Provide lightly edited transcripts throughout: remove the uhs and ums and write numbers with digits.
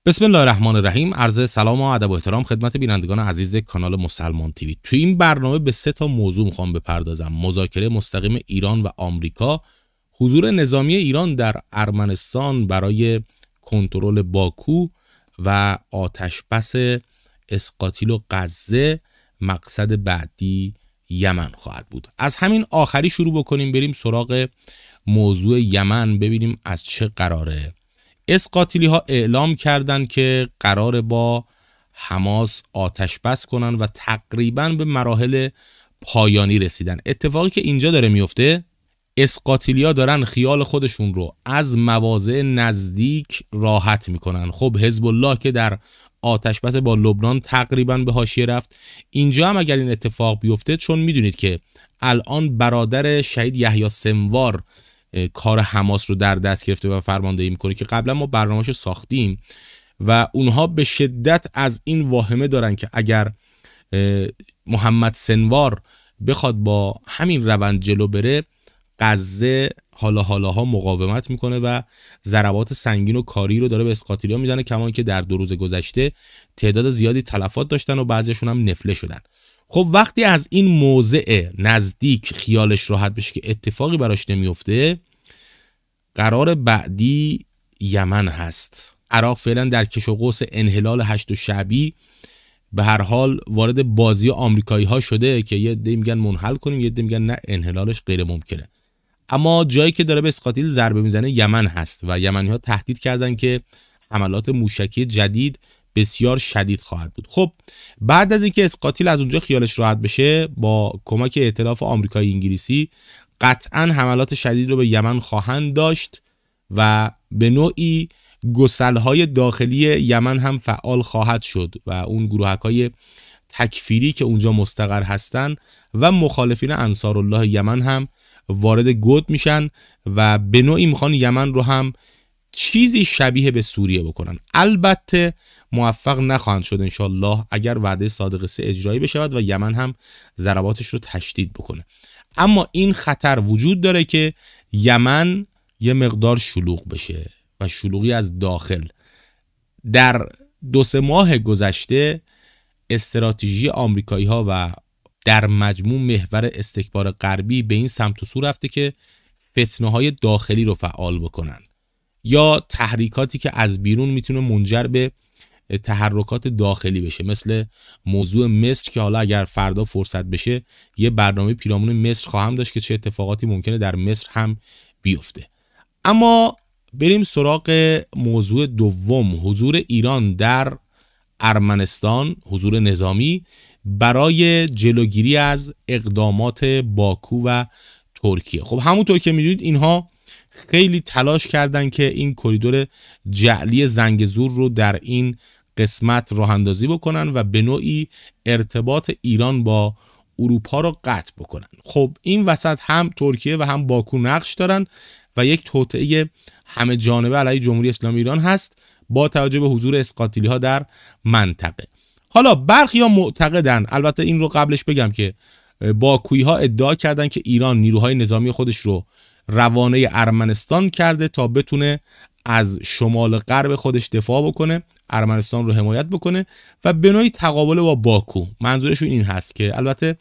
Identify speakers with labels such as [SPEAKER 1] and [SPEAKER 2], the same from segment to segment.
[SPEAKER 1] بسم الله الرحمن الرحیم. عرض سلام و ادب و احترام خدمت بینندگان عزیز کانال مسلمان تیوی. تو این برنامه به 3 موضوع میخوام بپردازم: مذاکره مستقیم ایران و آمریکا، حضور نظامی ایران در ارمنستان برای کنترل باکو و آتشبس اسقاطیل و غزه. مقصد بعدی یمن خواهد بود. از همین آخری شروع بکنیم، بریم سراغ موضوع یمن، ببینیم از چه قراره. اسقاطیلی ها اعلام کردن که قراره با حماس آتش بس کنن و تقریبا به مراحل پایانی رسیدن. اتفاقی که اینجا داره میفته، اسقاطیلی ها دارن خیال خودشون رو از مواضع نزدیک راحت میکنن. خب حزب الله که در آتش بس با لبنان تقریبا به حاشیه رفت، اینجا هم اگر این اتفاق بیفته، چون میدونید که الان برادر شهید یحیی سنوار کار حماس رو در دست گرفته و فرماندهی میکنه که قبلا ما برنامه‌شو ساختیم و اونها به شدت از این واهمه دارن که اگر محمد سنوار بخواد با همین روند جلو بره، غزه حالاها مقاومت میکنه و ضربات سنگین و کاری رو داره به اسقاطیلی‌ها میزنه، کما اینکه در 2 روز گذشته تعداد زیادی تلفات داشتن و بعضیشون هم نفله شدن. خب وقتی از این موضع نزدیک خیالش راحت بشه که اتفاقی براش نمیفته، قرار بعدی یمن هست. عراق فعلا در کش و قوس انحلال 8 شعبی به هر حال وارد بازی آمریکایی ها شده که یه عده میگن منحل کنیم، یه عده میگن نه، انحلالش غیر ممکنه. اما جایی که داره به اسقاطیل ضربه میزنه یمن هست و یمنی ها تهدید کردن که حملات موشکی جدید بسیار شدید خواهد بود. خب بعد از اینکه اسقاطیل از اونجا خیالش راحت بشه، با کمک ائتلاف آمریکایی انگلیسی قطعا حملات شدید رو به یمن خواهند داشت و به نوعی گسل‌های داخلی یمن هم فعال خواهد شد و اون گروهک‌های تکفیری که اونجا مستقر هستن و مخالفین انصارالله یمن هم وارد گود میشن و به نوعی میخوان یمن رو هم چیزی شبیه به سوریه بکنن. البته موفق نخواهند شد انشالله اگر وعده صادق 3 اجرایی بشود و یمن هم ضرباتش رو تشدید بکنه. اما این خطر وجود داره که یمن یه مقدار شلوغ بشه و شلوغی از داخل. در 2-3 ماه گذشته استراتژی آمریکایی ها و در مجموع محور استکبار غربی به این سمت و سو رفته که فتنه های داخلی رو فعال بکنن یا تحریکاتی که از بیرون میتونه منجر به تحرکات داخلی بشه، مثل موضوع مصر که حالا اگر فردا فرصت بشه یه برنامه پیرامون مصر خواهم داشت که چه اتفاقاتی ممکنه در مصر هم بیفته. اما بریم سراغ موضوع دوم، حضور ایران در ارمنستان، حضور نظامی برای جلوگیری از اقدامات باکو و ترکیه. خب همونطور که میدونید اینها خیلی تلاش کردن که این کریدور جعلی زنگزور رو در این قسمت راه اندازی بکنن و به نوعی ارتباط ایران با اروپا رو قطع بکنن. خب این وسط هم ترکیه و هم باکو نقش دارن و یک توطئه همه جانبه علیه جمهوری اسلامی ایران هست با توجه به حضور اسقاطیلی ها در منطقه. حالا برخی‌ها معتقدن، البته این رو قبلش بگم که باکویی ها ادعا کردن که ایران نیروهای نظامی خودش رو روانه ارمنستان کرده تا بتونه از شمال غرب خودش دفاع بکنه، ارمنستان رو حمایت بکنه و به نوعی تقابل با باکو. منظورشون این هست که البته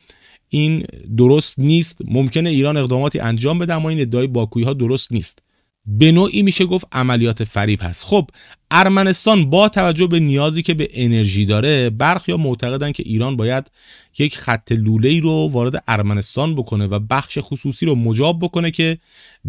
[SPEAKER 1] این درست نیست، ممکنه ایران اقداماتی انجام بده اما این ادعای باکویی ها درست نیست. به نوعی میشه گفت عملیات فریب هست. خب ارمنستان با توجه به نیازی که به انرژی داره، برخی‌ها معتقدن که ایران باید یک خط لوله‌ای رو وارد ارمنستان بکنه و بخش خصوصی رو مجاب بکنه که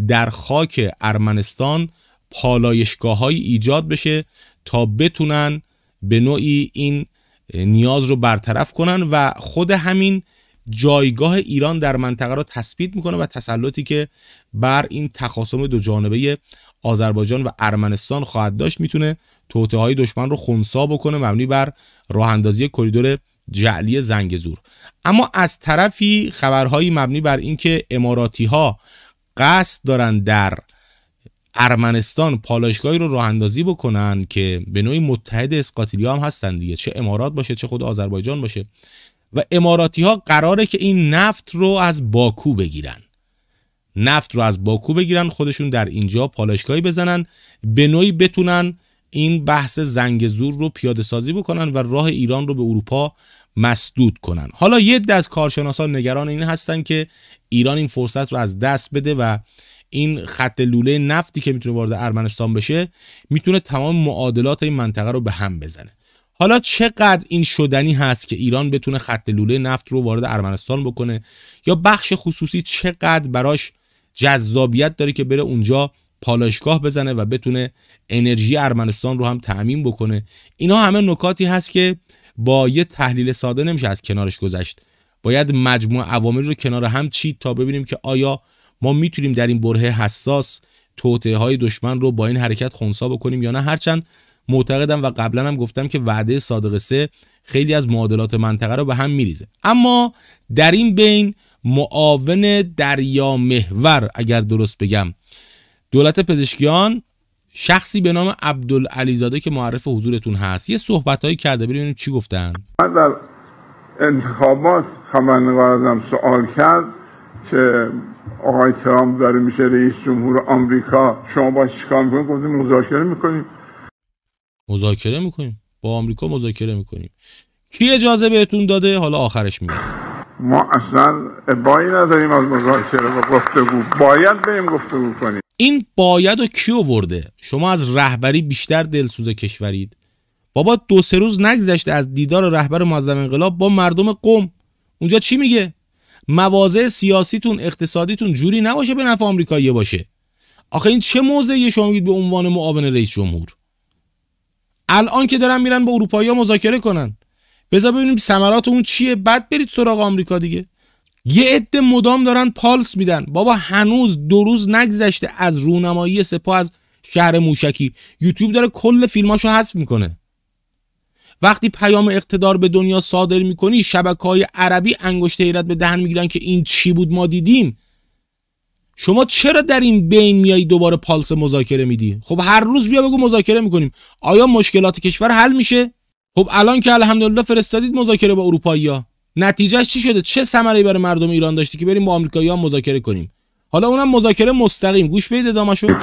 [SPEAKER 1] در خاک ارمنستان پالایشگاه‌هایی ایجاد بشه تا بتونن به نوعی این نیاز رو برطرف کنن و خود همین جایگاه ایران در منطقه رو تثبیت میکنه و تسلطی که بر این تخاصم 2 جانبه آذربایجان و ارمنستان خواهد داشت میتونه توطئه‌های دشمن رو خنثی بکنه مبنی بر راه اندازی کریدور جعلی زنگزور. اما از طرفی خبرهایی مبنی بر اینکه اماراتی ها قصد دارن در ارمنستان پالایشگاهی رو راه اندازی بکنن که به نوعی متحد اسقاطیلی هم هستن دیگه، چه امارات باشه چه خود آذربایجان باشه، و اماراتی ها قراره که این نفت رو از باکو بگیرن. خودشون در اینجا پالایشگاهی بزنن، به نوعی بتونن این بحث زنگ زور رو پیاده سازی بکنن و راه ایران رو به اروپا مسدود کنن. حالا یه عده از کارشناسان نگران این هستن که ایران این فرصت رو از دست بده و این خط لوله نفتی که میتونه وارد ارمنستان بشه میتونه تمام معادلات این منطقه رو به هم بزنه. حالا چقدر این شدنی هست که ایران بتونه خط لوله نفت رو وارد ارمنستان بکنه یا بخش خصوصی چقدر براش جذابیت داره که بره اونجا پالایشگاه بزنه و بتونه انرژی ارمنستان رو هم تأمین بکنه، اینا همه نکاتی هست که با یه تحلیل ساده نمیشه از کنارش گذشت. باید مجموع عوامل رو کنار هم چید تا ببینیم که آیا ما میتونیم در این بره حساس توطئه‌های دشمن رو با این حرکت خنثی بکنیم یا نه. هرچند معتقدم و قبلا هم گفتم که وعده صادق 3 خیلی از معادلات منطقه رو به هم میریزه. اما در این بین معاون دریا محور، اگر درست بگم، دولت پزشکیان، شخصی به نام عبدالعلیزاده که معرف حضورتون هست، یه صحبتایی کرده، ببینیم چی گفتن.
[SPEAKER 2] من در انتخابات خبرنگار ازم سوال کرد که آقای ترامپ داره میشه رئیس جمهور آمریکا، شما باید چیکار میکنید؟ گفتیم
[SPEAKER 1] مذاکره میکنیم با آمریکا، مذاکره میکنیم. کی اجازه بهتون داده؟ حالا آخرش میگم.
[SPEAKER 2] ما اصلا ابایی نداریم از مذاکره و گفتگو، باید بریم گفتگو کنیم.
[SPEAKER 1] این باید و کی آورده؟ شما از رهبری بیشتر دلسوز کشورید. بابا 2-3 روز نگذشته از دیدار رهبر معظم انقلاب با مردم قم. اونجا چی میگه؟ مواضع سیاسیتون، اقتصادیتون جوری نباشه به نفع آمریکاییه باشه. آخه این چه موضعیه شما میگید به عنوان معاون رئیس جمهور؟ الان که دارن میرن با اروپایی‌ها مذاکره کنن، بذار ببینیم ثمرات اون چیه، بعد برید سراغ آمریکا دیگه. یه عده مدام دارن پالس میدن. بابا هنوز 2 روز نگذشته از رونمایی سپاه از شهر موشکی. یوتیوب داره کل فیلماشو حذف میکنه. وقتی پیام اقتدار به دنیا صادر میکنی، شبکه‌های عربی انگشت حیرت به دهن میگیرن که این چی بود ما دیدیم. شما چرا در این بین میای دوباره پالس مذاکره میدی؟ خب هر روز بیا بگو مذاکره میکنیم. آیا مشکلات کشور حل میشه؟ خب الان که الحمدلله فرستادید مذاکره با اروپایی‌ها، نتیجهش چی شده؟ چه ثمره‌ای برای مردم ایران داشتی که بریم با آمریکایی‌ها مذاکره کنیم؟ حالا اونم مذاکره مستقیم. گوش بدید ادامه‌شو.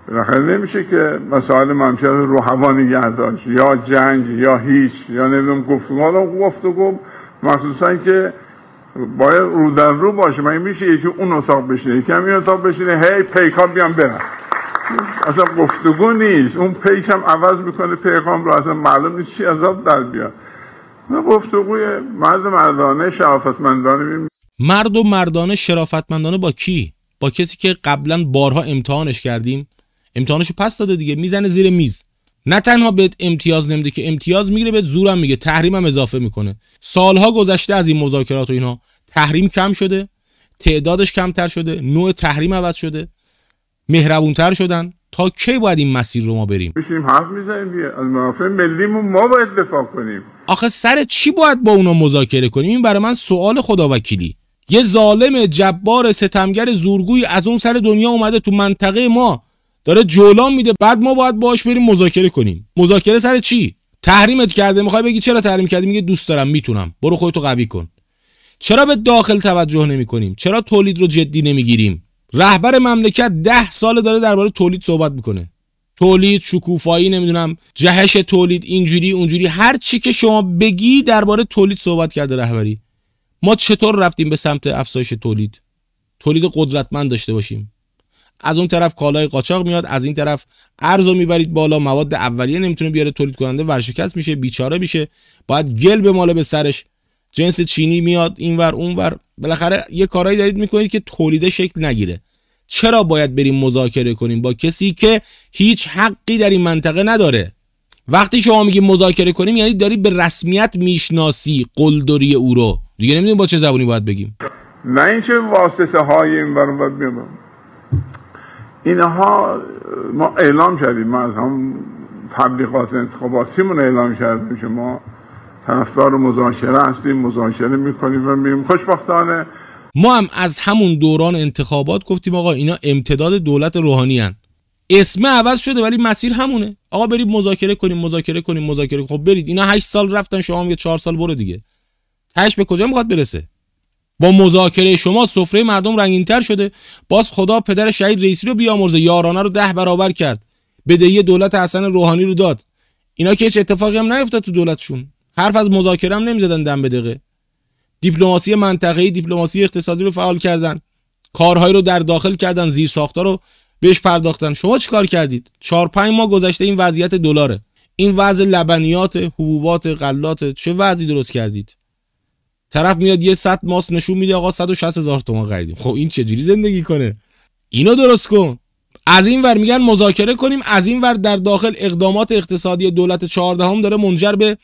[SPEAKER 2] بالاخره نمیشه که مسائل ممکنه رو هوا نگه داشت، یا جنگ یا هیچ، یا نمیدونم گفتگو مخصوصا که باید رو در رو باشه. مگه میشه یکی اون اتاق بشینه، یکی هم این اتاق بشینه، هی پیکا بیان برن؟ اصلا گفتگو نیست. اون پیک هم عوض میکنه پیغام رو، اصلا معلوم نیست چی از آب در بیاد. گفتگوی مردانه شرافتمندانه.
[SPEAKER 1] مردانه شرافتمندانه با کی؟ با کسی که قبلا بارها امتحانش کردیم، امتحانشو پس داده دیگه، میزنه زیر میز. نه تنها بهت امتیاز نمیده که امتیاز میگیره، بهت زورم میگه، تحریمم اضافه میکنه. سالها گذشته از این مذاکرات و اینا، تحریم کم شده، تعدادش کمتر شده، نوع تحریم عوض شده، مهربونتر شدن. تا کی باید این مسیر رو ما بریم؟
[SPEAKER 2] بشیم حرف میزنیم دیگه، از منافع ملیمون ما باید دفاع کنیم.
[SPEAKER 1] آخه سر چی باید با اونا مذاکره کنیم؟ این برای من سوال خداوکیلی. یه ظالم جبار ستمگر زورگوی از اون سر دنیا اومده تو منطقه ما داره جولان میده، بعد ما باید باهاش بریم مذاکره کنیم. مذاکره سر چی؟ تحریمت کرده، میخوای بگی چرا تحریم کردی؟ میگه دوست دارم، میتونم، برو خودتو قوی کن. چرا به داخل توجه نمیکنیم؟ چرا تولید رو جدی نمیگیریم؟ رهبر مملکت 10 سال داره درباره تولید صحبت میکنه. تولید، شکوفایی، نمیدونم جهش تولید، اینجوری اونجوری، هر چی که شما بگی درباره تولید صحبت کرده رهبری. ما چطور رفتیم به سمت افزایش تولید قدرتمند داشته باشیم؟ از اون طرف کالای قاچاق میاد، از این طرف ارزو میبرید بالا، مواد اولیه نمیتونه بیاره، تولید کننده ورشکست میشه، بیچاره میشه، باید گل بماله به سرش، جنس چینی میاد اینور اونور. بالاخره یه کارایی دارید میکنید که تولید شکل نگیره. چرا باید بریم مذاکره کنیم با کسی که هیچ حقی در این منطقه نداره؟ وقتی شما میگی مذاکره کنیم یعنی داری به رسمیت میشناسی قلدری او رو. دیگه نمیدونیم با چه زبونی باید بگیم.
[SPEAKER 2] نه اینکه واسطه های این برام بیام. اینها ما اعلام کردیم، ما از هم تبلیغات انتخاباتیمون اعلام کردیم که ما طرفدار مذاکره هستیم، مذاکره میکنیم و میریم. خوشبختانه
[SPEAKER 1] ما هم از همون دوران انتخابات گفتیم آقا اینا امتداد دولت روحانی هن. اسم عوض شده ولی مسیر همونه. آقا برید مذاکره کنیم. خب برید. اینا 8 سال رفتن، شما میگه 4 سال برو دیگه. تهش به کجا میخواد برسه؟ با مذاکره شما سفره مردم رنگین‌تر شده. باز خدا پدر شهید رئیسی رو بیامرزه، یارانه رو 10 برابر کرد. بدهی دولت حسن روحانی رو داد. اینا که هیچ اتفاقی هم نیفتاد تو دولتشون، حرف از مذاکره هم نمیزدن دم به دقیقه. دیپلماسی منطقه‌ای، دیپلماسی اقتصادی رو فعال کردن، کارهای رو در داخل کردن، زیر ساختار رو بهش پرداختن. شما چیکار کردید؟ 4-5 ماه گذشته این وضعیت دلاره، این وضع لبنیات، حبوبات، غلات، چه وضعی درست کردید؟ طرف میاد یه 100 ماس نشون میده آقا 160,000 تومان خریدیم. خب این چجوری زندگی کنه؟ اینو درست کن. از این ور میگن مذاکره کنیم، از این ور در داخل اقدامات اقتصادی دولت 14 داره منجر به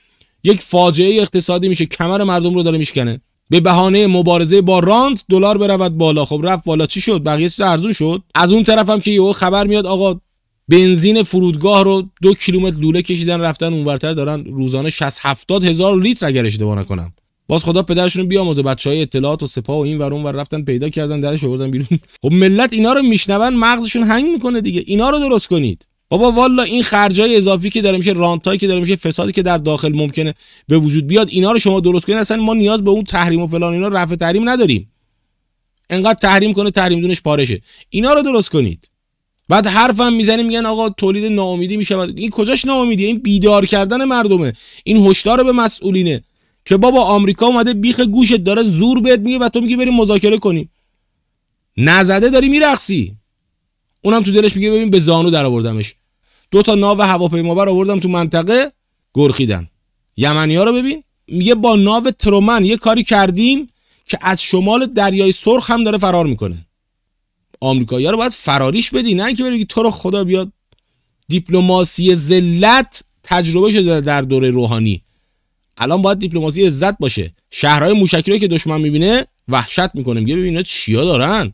[SPEAKER 1] یک فاجعه اقتصادی میشه، کمر مردم رو داره میشکنه. به بهانه مبارزه با رانت دلار برود بالا. خب رفت بالا، چی شد؟ بقیه چیز ارزون شد. از اون طرف هم که یهو خبر میاد آقا بنزین فرودگاه رو 2 کیلومتر لوله کشیدن رفتن اونورتر دارن روزانه 60-70 هزار لیتر اگر اشتباه نکنم. باز خدا پدرشون بیامرزه، بچهای اطلاعات و سپاه و این ور اون ور رفتن پیدا کردن درش آوردن بیرون. خب ملت اینا رو میشنون مغزشون هنگ میکنه دیگه. اینا رو درست کنید بابا. والا این خرجای اضافی که داره میشه، رانتایی که داره میشه، فسادی که در داخل ممکنه به وجود بیاد، اینا رو شما درست کنید. اصلا ما نیاز به اون تحریم و فلان اینا رفع تحریم نداریم. انقدر تحریم کنه تحریم دونش پارشه. اینا رو درست کنید. بعد حرفم میزنیم میگن آقا تولید ناامیدی میشه. این کجاش ناامیدیه؟ این بیدار کردن مردمه. این هشدار به مسئولینه که بابا آمریکا اومده بیخ گوشت داره زور بهت میگه و تو میگی بریم مذاکره کنیم. نزده داری میرقصی. اونم تو دلش میگه ببین به زانو در آوردمش. 2 تا ناو هواپیمابر آوردم تو منطقه گرخیدن. یمنی‌ها رو ببین، میگه با ناو ترومن یه کاری کردیم که از شمال دریای سرخ هم داره فرار میکنه. آمریکایی‌ها رو باید فراریش بدی، نه اینکه بگی تو رو خدا بیاد. دیپلماسی ذلت تجربه شده در دوره روحانی. الان باید دیپلماسی عزت باشه. شهرهای موشکی رو که دشمن میبینه وحشت میکنه، میگه ببین اینا چیا دارن.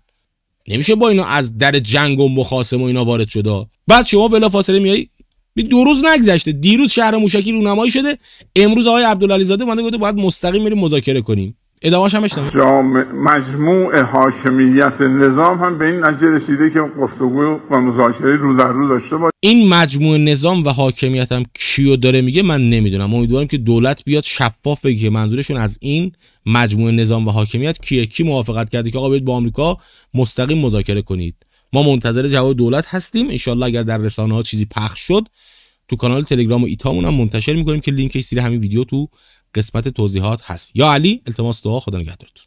[SPEAKER 1] نمیشه با اینا از در جنگ و مخاصمه و اینا وارد شده. بعد شما بلافاصله میای 2 روز نگذشته دیروز شهر موشکی رونمایی شده، امروز آقای عبدالعلی زاده اومده گفته باید مستقیم بریم مذاکره کنیم. ادامه‌اش هم بشنوید.
[SPEAKER 2] مجموع حاکمیت نظام هم به این نتیجه رسیده که گفتگو و مذاکره رو در رو داشته باشه.
[SPEAKER 1] این مجموع نظام و حاکمیت هم کیو داره میگه من نمیدونم. امیدوارم که دولت بیاد شفاف بگه که منظورشون از این مجموع نظام و حاکمیت کیه، کی موافقت کرده که آقا برید با آمریکا مستقیم مذاکره کنید. ما منتظر جواب دولت هستیم. ان شاءالله اگر در رسانه‌ها چیزی پخش شد تو کانال تلگرام و ایتامون هم منتشر می‌کنیم که لینکش زیر همین ویدیو تو قسمت توضیحات هست. یا علی التماس دعا، خدا نگهدارتون.